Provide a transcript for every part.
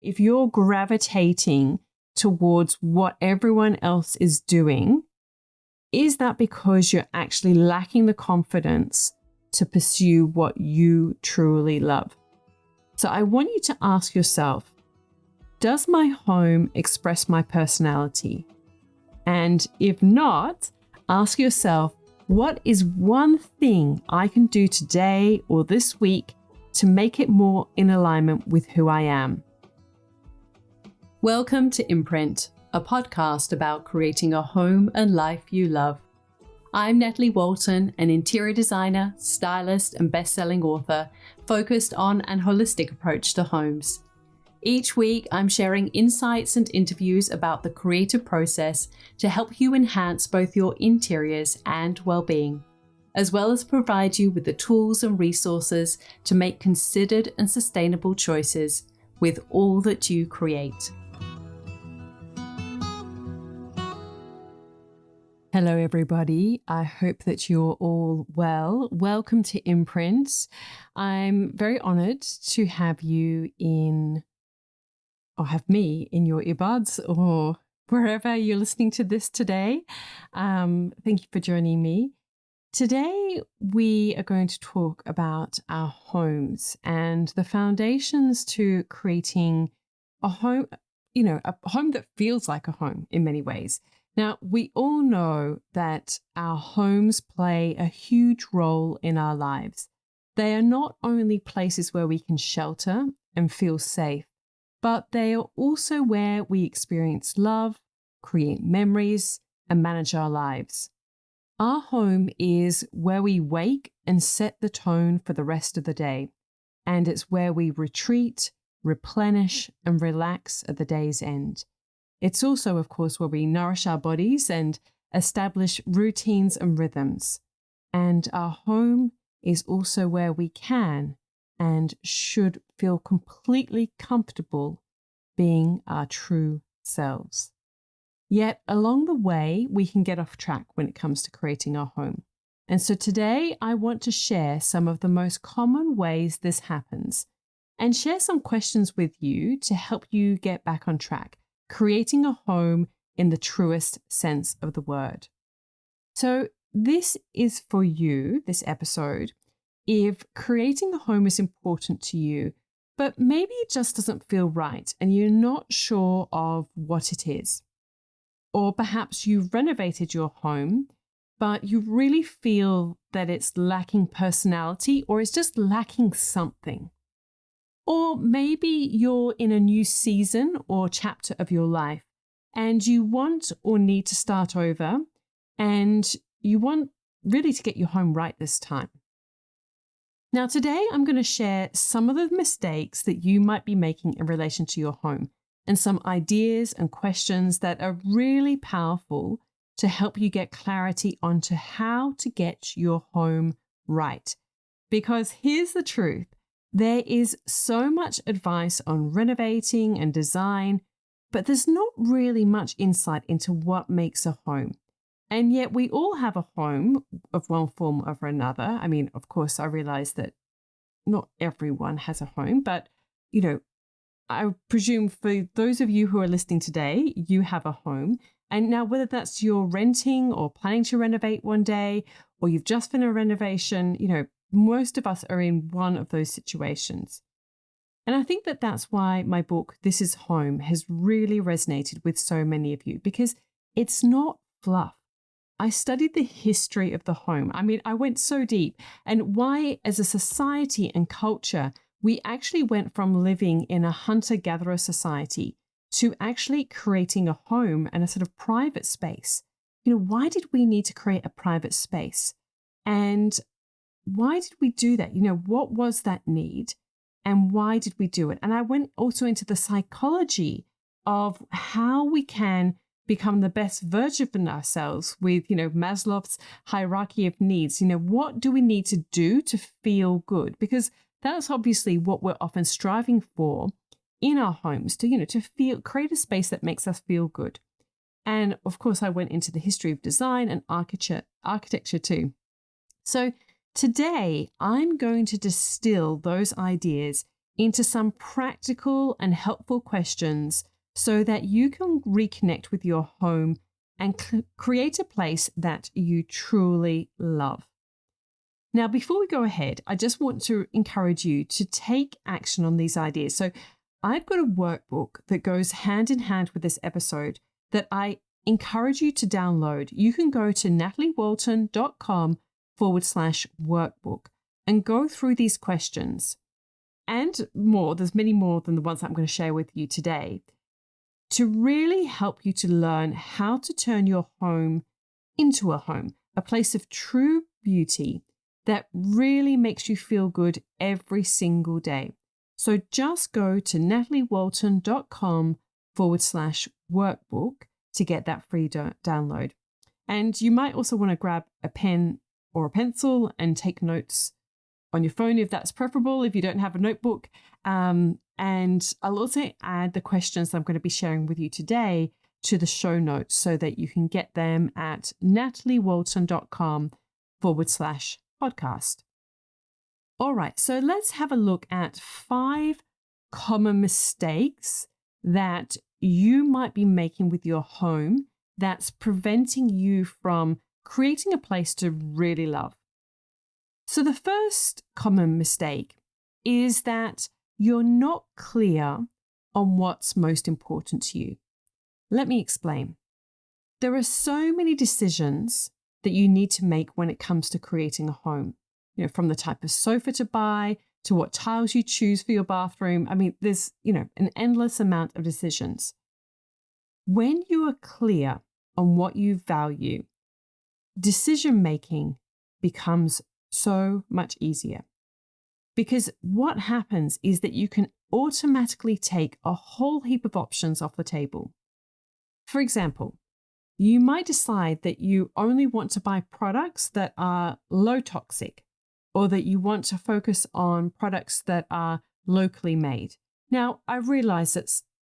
if you're gravitating towards what everyone else is doing, is that because you're actually lacking the confidence to pursue what you truly love? So I want you to ask yourself, does my home express my personality? And if not, ask yourself, what is one thing I can do today or this week to make it more in alignment with who I am? Welcome to Imprint, a podcast about creating a home and life you love. I'm Natalie Walton, an interior designer, stylist, and best-selling author focused on an holistic approach to homes. Each week, I'm sharing insights and interviews about the creative process to help you enhance both your interiors and well-being, as well as provide you with the tools and resources to make considered and sustainable choices with all that you create. Hello, everybody. I hope that you're all well. Welcome to Imprints. I'm very honored to have you have me in your earbuds or wherever you're listening to this today. Thank you for joining me. Today, we are going to talk about our homes and the foundations to creating a home, a home that feels like a home in many ways. Now, we all know that our homes play a huge role in our lives. They are not only places where we can shelter and feel safe, but they are also where we experience love, create memories, and manage our lives. Our home is where we wake and set the tone for the rest of the day, and it's where we retreat, replenish, and relax at the day's end. It's also, of course, where we nourish our bodies and establish routines and rhythms. And our home is also where we can and should feel completely comfortable being our true selves. Yet along the way, we can get off track when it comes to creating our home. And so today I want to share some of the most common ways this happens and share some questions with you to help you get back on track, creating a home in the truest sense of the word. So this is for you, this episode, if creating a home is important to you, but maybe it just doesn't feel right and you're not sure of what it is. Or perhaps you've renovated your home, but you really feel that it's lacking personality or it's just lacking something. Or maybe you're in a new season or chapter of your life and you want or need to start over and you want really to get your home right this time. Now, today I'm going to share some of the mistakes that you might be making in relation to your home and some ideas and questions that are really powerful to help you get clarity onto how to get your home right. Because here's the truth. There is so much advice on renovating and design, but there's not really much insight into what makes a home. And yet we all have a home of one form or another. I mean, of course, I realize that not everyone has a home, but, I presume for those of you who are listening today, you have a home. And now whether that's you're renting or planning to renovate one day, or you've just finished a renovation, most of us are in one of those situations. And I think that that's why my book, This Is Home, has really resonated with so many of you, because it's not fluff. I studied the history of the home. I mean, I went so deep, and why as a society and culture, we actually went from living in a hunter-gatherer society to actually creating a home and a sort of private space. Why did we need to create a private space? And why did we do that? What was that need and why did we do it? And I went also into the psychology of how we can become the best version of ourselves with, Maslow's hierarchy of needs. What do we need to do to feel good? Because that's obviously what we're often striving for in our homes, to create a space that makes us feel good. And of course, I went into the history of design and architecture too. So today, I'm going to distill those ideas into some practical and helpful questions so that you can reconnect with your home and create a place that you truly love. Now, before we go ahead, I just want to encourage you to take action on these ideas. So I've got a workbook that goes hand in hand with this episode that I encourage you to download. You can go to nataliewalton.com/workbook and go through these questions and more. There's many more than the ones that I'm going to share with you today to really help you to learn how to turn your home into a home, a place of true beauty that really makes you feel good every single day. So just go to nataliewalton.com/workbook to get that free download. And you might also want to grab a pen or a pencil and take notes on your phone if that's preferable, if you don't have a notebook. And I'll also add the questions I'm going to be sharing with you today to the show notes so that you can get them at nataliewalton.com/podcast. All right, so let's have a look at 5 common mistakes that you might be making with your home that's preventing you from creating a place to really love. So the first common mistake is that you're not clear on what's most important to you. Let me explain. There are so many decisions that you need to make when it comes to creating a home. From the type of sofa to buy to what tiles you choose for your bathroom. I mean, there's, an endless amount of decisions. When you are clear on what you value, decision-making becomes so much easier. Because what happens is that you can automatically take a whole heap of options off the table. For example, you might decide that you only want to buy products that are low toxic, or that you want to focus on products that are locally made. Now, I realize that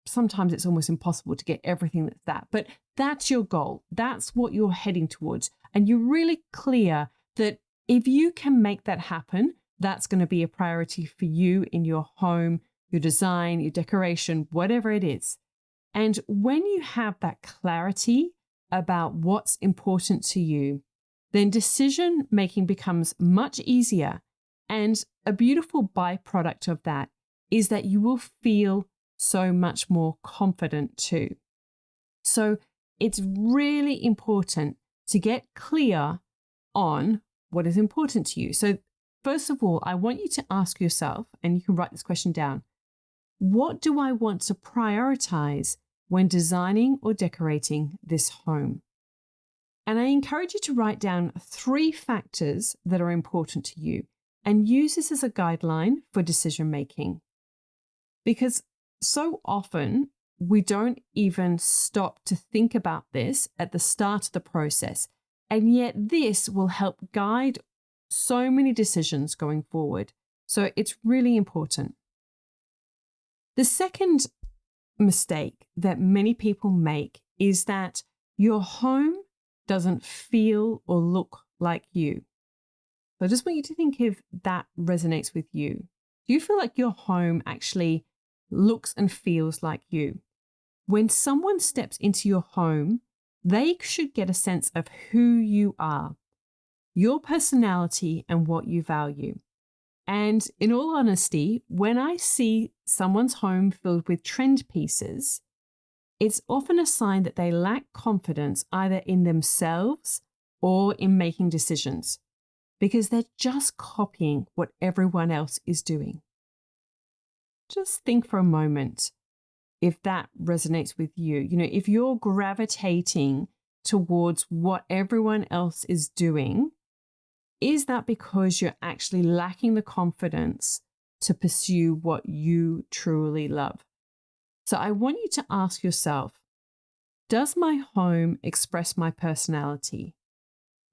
sometimes it's almost impossible to get everything that's that, but that's your goal. That's what you're heading towards. And you're really clear that if you can make that happen, that's going to be a priority for you in your home, your design, your decoration, whatever it is. And when you have that clarity about what's important to you, then decision making becomes much easier. And a beautiful byproduct of that is that you will feel so much more confident too. So it's really important to get clear on what is important to you. So first of all, I want you to ask yourself, and you can write this question down, what do I want to prioritize when designing or decorating this home? And I encourage you to write down 3 factors that are important to you and use this as a guideline for decision making. Because so often we don't even stop to think about this at the start of the process. And yet this will help guide so many decisions going forward. So it's really important. The second mistake that many people make is that your home doesn't feel or look like you. So I just want you to think if that resonates with you. Do you feel like your home actually looks and feels like you? When someone steps into your home, they should get a sense of who you are, your personality, and what you value. And in all honesty, when I see someone's home filled with trend pieces, it's often a sign that they lack confidence either in themselves or in making decisions, because they're just copying what everyone else is doing. Just think for a moment if that resonates with you. If you're gravitating towards what everyone else is doing, is that because you're actually lacking the confidence to pursue what you truly love? So I want you to ask yourself, does my home express my personality?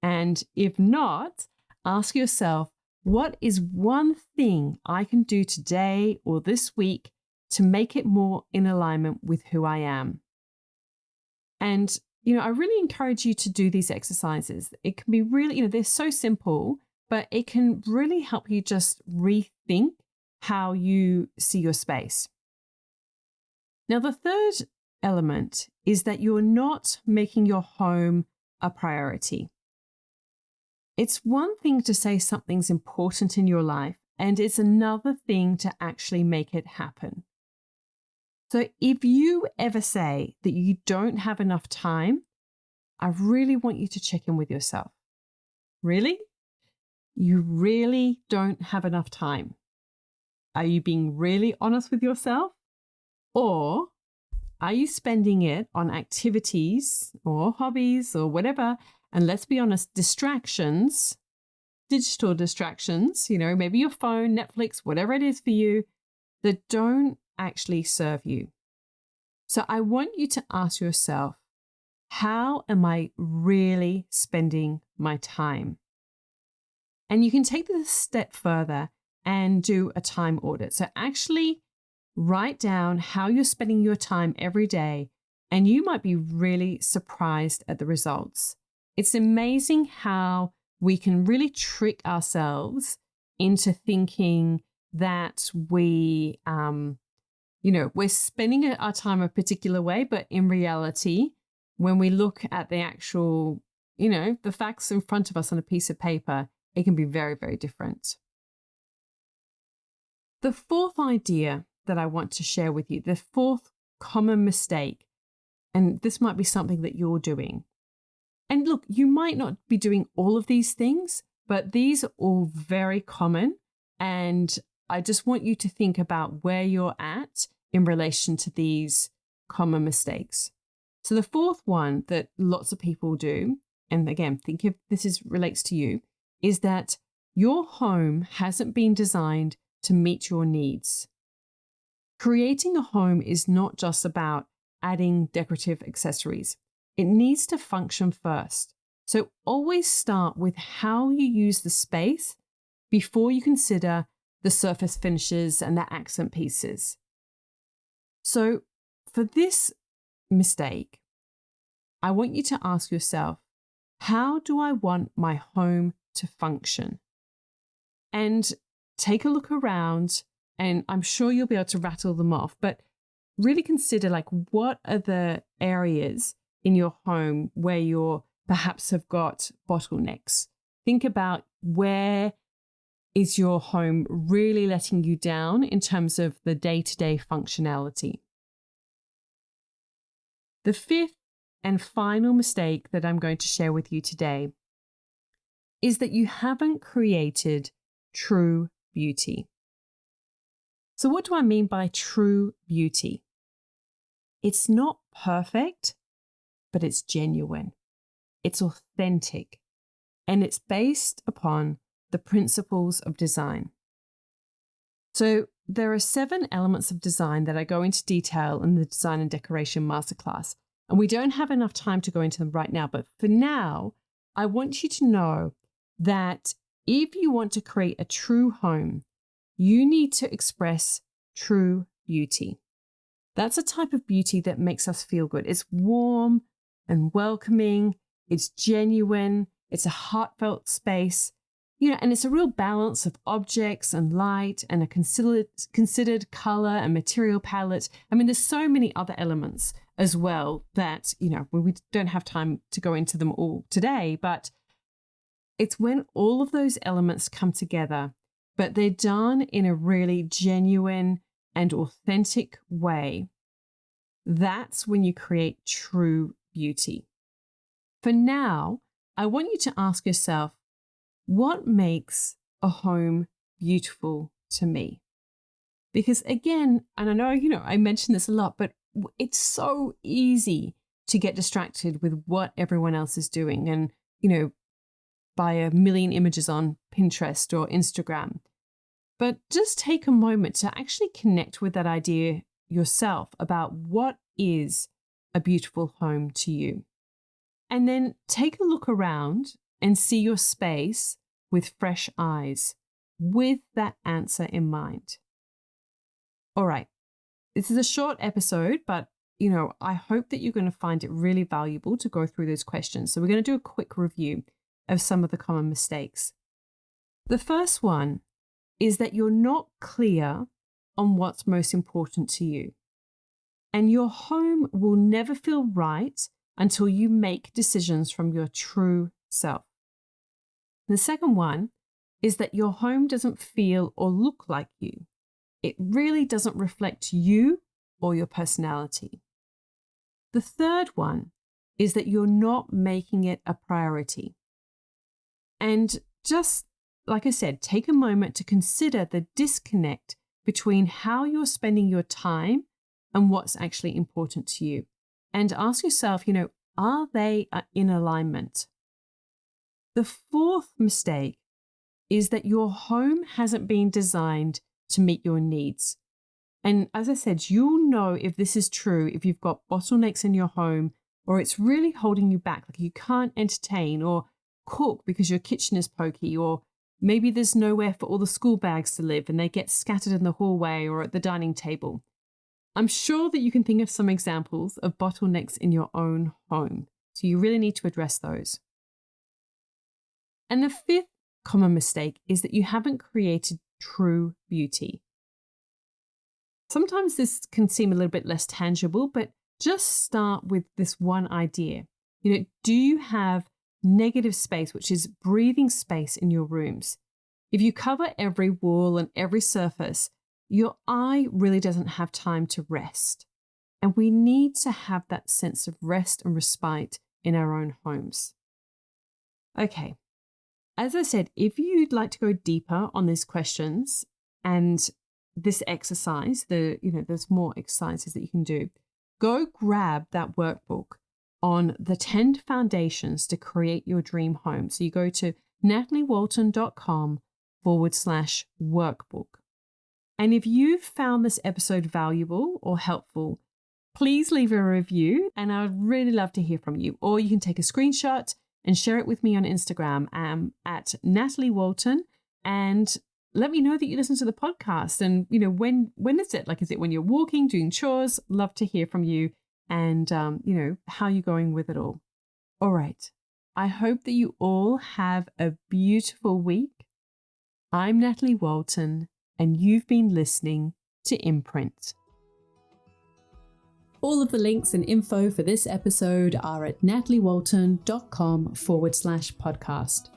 And if not, ask yourself, what is one thing I can do today or this week to make it more in alignment with who I am? And, I really encourage you to do these exercises. It can be really, they're so simple, but it can really help you just rethink how you see your space. Now, the third element is that you're not making your home a priority. It's one thing to say something's important in your life, and it's another thing to actually make it happen. So if you ever say that you don't have enough time, I really want you to check in with yourself. Really? You really don't have enough time? Are you being really honest with yourself? Or are you spending it on activities or hobbies or whatever? And let's be honest, distractions, digital distractions, maybe your phone, Netflix, whatever it is for you, that don't actually serve you. So I want you to ask yourself, how am I really spending my time? And you can take this a step further and do a time audit. So actually write down how you're spending your time every day, and you might be really surprised at the results. It's amazing how we can really trick ourselves into thinking that we're spending our time a particular way, but in reality, when we look at the actual, the facts in front of us on a piece of paper, it can be very, very different. The fourth idea that I want to share with you, the fourth common mistake, and this might be something that you're doing. And look, you might not be doing all of these things, but these are all very common. And I just want you to think about where you're at in relation to these common mistakes. So the fourth one that lots of people do, and again, think if this relates to you, is that your home hasn't been designed to meet your needs. Creating a home is not just about adding decorative accessories. It needs to function first. So always start with how you use the space before you consider the surface finishes and the accent pieces. So for this mistake, I want you to ask yourself, how do I want my home to function? And take a look around, and I'm sure you'll be able to rattle them off, but really consider what are the areas in your home where you perhaps have got bottlenecks. Think about where is your home really letting you down in terms of the day-to-day functionality. The fifth and final mistake that I'm going to share with you today is that you haven't created true beauty. So what do I mean by true beauty? It's not perfect, but it's genuine. It's authentic, and it's based upon the principles of design. So there are 7 elements of design that I go into detail in the Design and Decoration Masterclass, and we don't have enough time to go into them right now, but for now, I want you to know that if you want to create a true home, you need to express true beauty. That's a type of beauty that makes us feel good. It's warm and welcoming. It's genuine. It's a heartfelt space, and it's a real balance of objects and light and a considered color and material palette. I mean, there's so many other elements as well that, we don't have time to go into them all today, but it's when all of those elements come together, but they're done in a really genuine and authentic way. That's when you create true beauty. For now, I want you to ask yourself, what makes a home beautiful to me? Because again, and I know, I mention this a lot, but it's so easy to get distracted with what everyone else is doing and, buy a million images on Pinterest or Instagram. But just take a moment to actually connect with that idea yourself about what is a beautiful home to you. And then take a look around and see your space with fresh eyes, with that answer in mind. All right, this is a short episode, but I hope that you're going to find it really valuable to go through those questions. So we're going to do a quick review of some of the common mistakes. The first one is that you're not clear on what's most important to you. And your home will never feel right until you make decisions from your true self. The second one is that your home doesn't feel or look like you. It really doesn't reflect you or your personality. The third one is that you're not making it a priority. And just like I said, take a moment to consider the disconnect between how you're spending your time and what's actually important to you. And ask yourself, are they in alignment? The fourth mistake is that your home hasn't been designed to meet your needs. And as I said, you'll know if this is true if you've got bottlenecks in your home or it's really holding you back, like you can't entertain or cook because your kitchen is pokey, or maybe there's nowhere for all the school bags to live and they get scattered in the hallway or at the dining table. I'm sure that you can think of some examples of bottlenecks in your own home. So you really need to address those. And the fifth common mistake is that you haven't created true beauty. Sometimes this can seem a little bit less tangible, but just start with this one idea. Do you have negative space, which is breathing space in your rooms? If you cover every wall and every surface, your eye really doesn't have time to rest. And we need to have that sense of rest and respite in our own homes. Okay. As I said, if you'd like to go deeper on these questions and this exercise, there's more exercises that you can do. Go grab that workbook on the 10 foundations to create your dream home. So you go to nataliewalton.com/workbook. And if you've found this episode valuable or helpful, please leave a review and I would really love to hear from you. Or you can take a screenshot and share it with me on Instagram at Natalie Walton, and let me know that you listen to the podcast. And, when is it? Like, is it when you're walking, doing chores? Love to hear from you and, how you're going with it all. All right. I hope that you all have a beautiful week. I'm Natalie Walton, and you've been listening to Imprint. All of the links and info for this episode are at nataliewalton.com/podcast.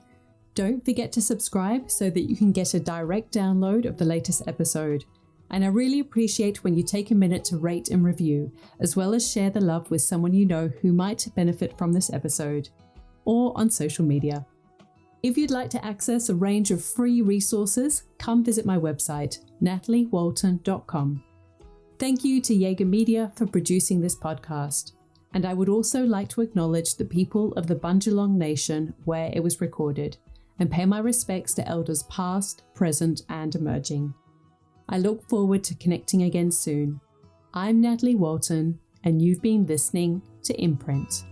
Don't forget to subscribe so that you can get a direct download of the latest episode. And I really appreciate when you take a minute to rate and review, as well as share the love with someone you know who might benefit from this episode, or on social media. If you'd like to access a range of free resources, come visit my website, nataliewalton.com. Thank you to Jaeger Media for producing this podcast. And I would also like to acknowledge the people of the Bundjalung Nation where it was recorded, and pay my respects to elders past, present, and emerging. I look forward to connecting again soon. I'm Natalie Walton, and you've been listening to Imprint.